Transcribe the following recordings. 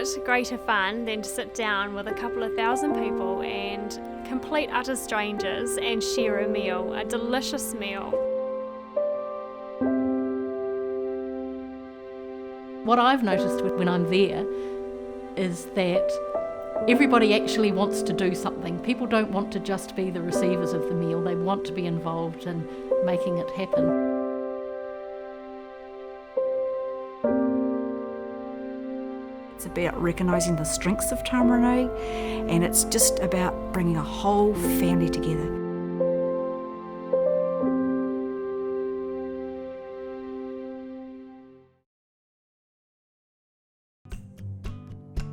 what greater fun than to sit down with a couple of thousand people and complete utter strangers and share a meal, a delicious meal. What I've noticed when I'm there is that everybody actually wants to do something. People don't want to just be the receivers of the meal, they want to be involved in making it happen. It's about recognising the strengths of Taumarunui, and it's just about bringing a whole family together.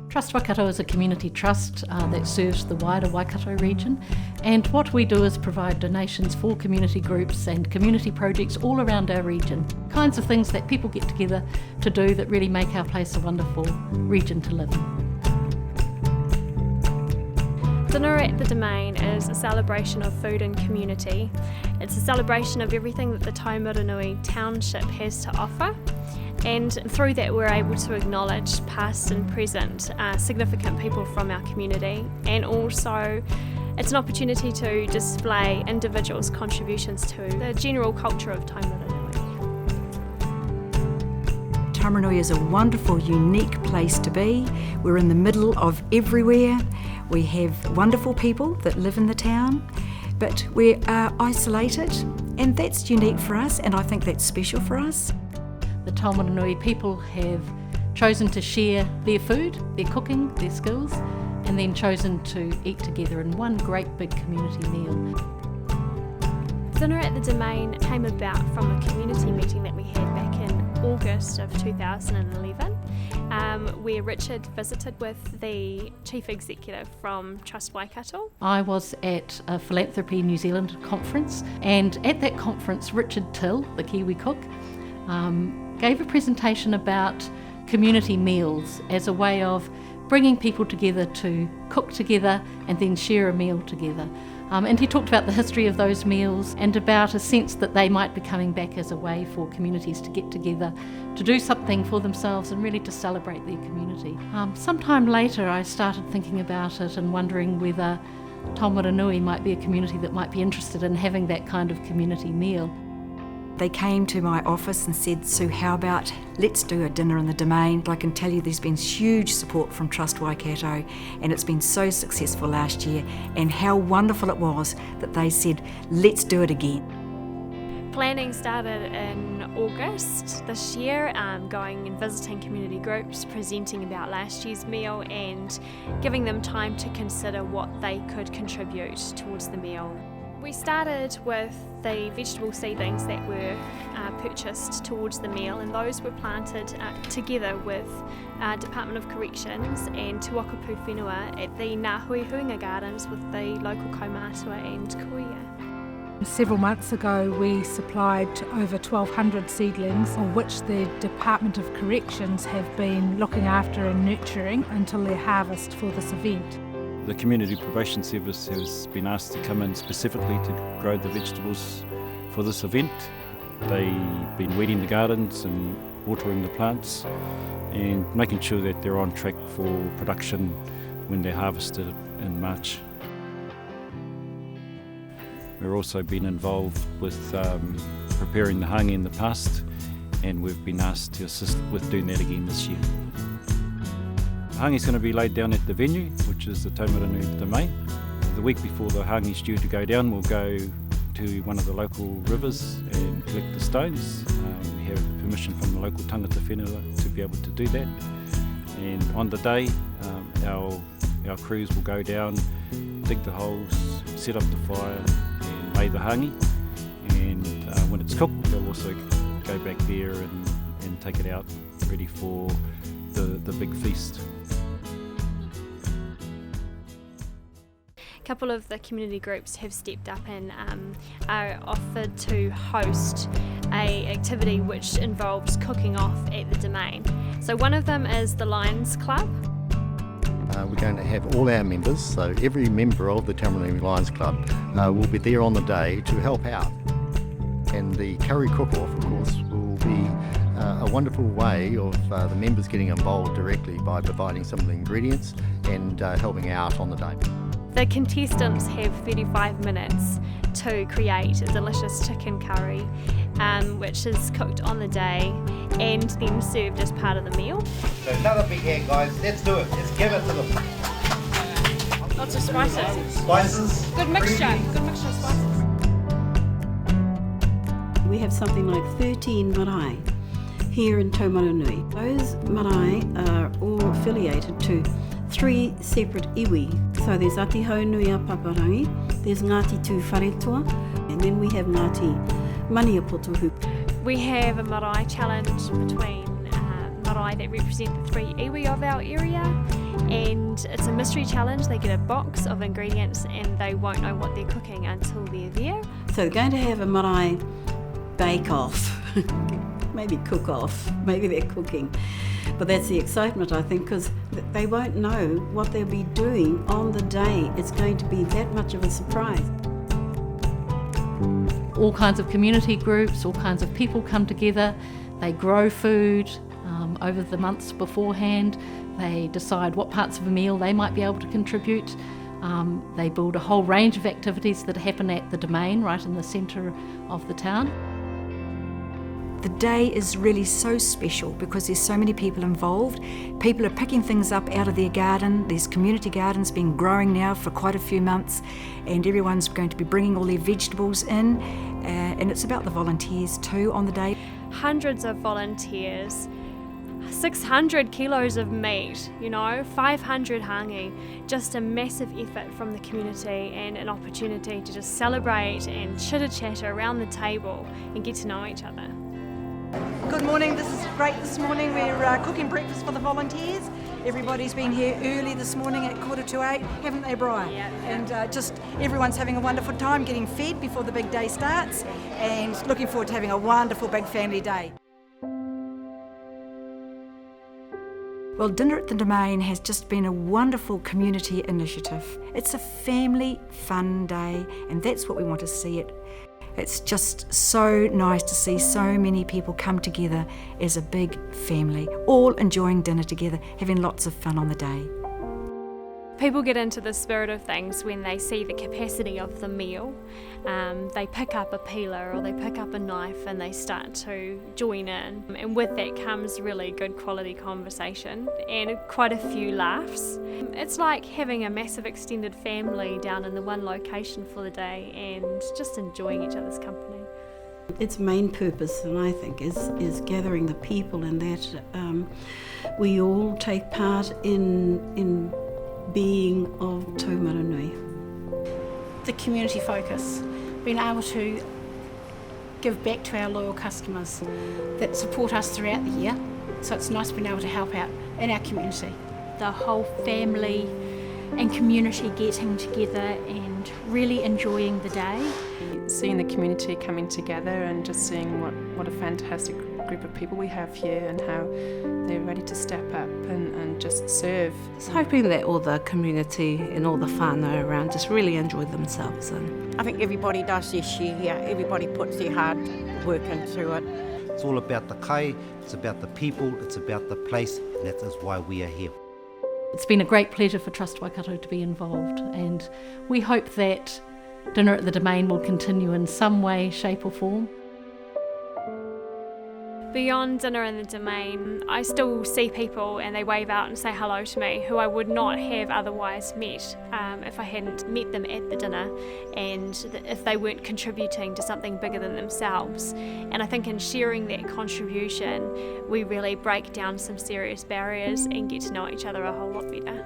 Trust Waikato is a community trust that serves the wider Waikato region, and what we do is provide donations for community groups and community projects all around our region. Kinds of things that people get together to do that really make our place a wonderful region to live in. Dinner at the Domain is a celebration of food and community. It's a celebration of everything that the Taumarunui township has to offer. And through that we're able to acknowledge past and present significant people from our community, and also it's an opportunity to display individuals' contributions to the general culture of Taumarunui. Taumarunui is a wonderful, unique place to be. We're in the middle of everywhere. We have wonderful people that live in the town, but we are isolated, and that's unique for us, and I think that's special for us. The Taumarunui people have chosen to share their food, their cooking, their skills, and then chosen to eat together in one great big community meal. Dinner at the Domain came about from a community meeting that we had back in August of 2011, where Richard visited with the Chief Executive from Trust Waikato. I was at a Philanthropy New Zealand conference, and at that conference Richard Till, the Kiwi cook, gave a presentation about community meals as a way of bringing people together to cook together and then share a meal together. And he talked about the history of those meals and about a sense that they might be coming back as a way for communities to get together, to do something for themselves and really to celebrate their community. Sometime later I started thinking about it and wondering whether Taumarunui might be a community that might be interested in having that kind of community meal. They came to my office and said, Sue, how about let's do a dinner in the Domain? I can tell you there's been huge support from Trust Waikato, and it's been so successful last year, and how wonderful it was that they said, let's do it again. Planning started in August this year, going and visiting community groups, presenting about last year's meal and giving them time to consider what they could contribute towards the meal. We started with the vegetable seedlings that were purchased towards the meal, and those were planted together with Department of Corrections and Te Wakapu Whenua at the Ngā Hui Huinga Gardens with the local kaumātua and kuia. Several months ago we supplied over 1,200 seedlings, of which the Department of Corrections have been looking after and nurturing until their harvest for this event. The Community Probation Service has been asked to come in specifically to grow the vegetables for this event. They've been weeding the gardens and watering the plants and making sure that they're on track for production when they're harvested in March. We've also been involved with preparing the hangi in the past, and we've been asked to assist with doing that again this year. The hangi's going to be laid down at the venue, which is the Taumarunui Domain. The week before the hangi's due to go down, we'll go to one of the local rivers and collect the stones. We have permission from the local tangata whenua to be able to do that. And on the day, our crews will go down, dig the holes, set up the fire and lay the hangi. And when it's cooked, they'll also go back there and take it out ready for the big feast. A couple of the community groups have stepped up and are offered to host an activity which involves cooking off at the Domain. So one of them is the Lions Club. We're going to have all our members, so every member of the Taumarunui Lions Club will be there on the day to help out. And the curry cook-off, of course, will be a wonderful way of the members getting involved directly by providing some of the ingredients and helping out on the day. The contestants have 35 minutes to create a delicious chicken curry, which is cooked on the day and then served as part of the meal. So another big hand, guys. Let's do it. Let's give it to them. Lots of spices. Spices. Good mixture of spices. We have something like 13 marae here in Taumarunui. Those marae are all affiliated to 3 separate iwi. So there's Ati Haunuia Paparangi, there's Ngāti Tū Wharetua, and then we have Ngāti Maniapotohu. We have a marae challenge between marae that represent the 3 iwi of our area, and it's a mystery challenge. They get a box of ingredients and they won't know what they're cooking until they're there. So they're going to have a marae bake-off, maybe cook-off, maybe they're cooking. But that's the excitement, I think, because they won't know what they'll be doing on the day. It's going to be that much of a surprise. All kinds of community groups, all kinds of people come together. They grow food over the months beforehand. They decide what parts of a meal they might be able to contribute. They build a whole range of activities that happen at the Domain, right in the centre of the town. The day is really so special because there's so many people involved. People are picking things up out of their garden. There's community gardens been growing now for quite a few months, and everyone's going to be bringing all their vegetables in. And it's about the volunteers too on the day. Hundreds of volunteers, 600 kilos of meat, 500 hangi, just a massive effort from the community and an opportunity to just celebrate and chitter-chatter around the table and get to know each other. Good morning, this is great this morning. We're cooking breakfast for the volunteers. Everybody's been here early this morning at 7:45, haven't they, Brian? Yeah. And just everyone's having a wonderful time getting fed before the big day starts, and looking forward to having a wonderful big family day. Well, Dinner at the Domain has just been a wonderful community initiative. It's a family fun day, and that's what we want to see it. It's just so nice to see so many people come together as a big family, all enjoying dinner together, having lots of fun on the day. People get into the spirit of things when they see the capacity of the meal. They pick up a peeler or they pick up a knife and they start to join in. And with that comes really good quality conversation and quite a few laughs. It's like having a massive extended family down in the one location for the day and just enjoying each other's company. Its main purpose, and I think, is gathering the people, and that we all take part in being of Taumarunui. The community focus, being able to give back to our loyal customers that support us throughout the year. So it's nice being able to help out in our community. The whole family and community getting together and really enjoying the day. Seeing the community coming together and just seeing what a fantastic group of people we have here and how they're ready to step up and just serve. Just hoping that all the community and all the whānau around just really enjoy themselves. And I think everybody does their share here. Everybody puts their hard work into it. It's all about the kai, it's about the people, it's about the place, and that is why we are here. It's been a great pleasure for Trust Waikato to be involved, and we hope that Dinner at the Domain will continue in some way, shape or form. Beyond Dinner in the Domain, I still see people and they wave out and say hello to me who I would not have otherwise met if I hadn't met them at the dinner and if they weren't contributing to something bigger than themselves. And I think in sharing that contribution, we really break down some serious barriers and get to know each other a whole lot better.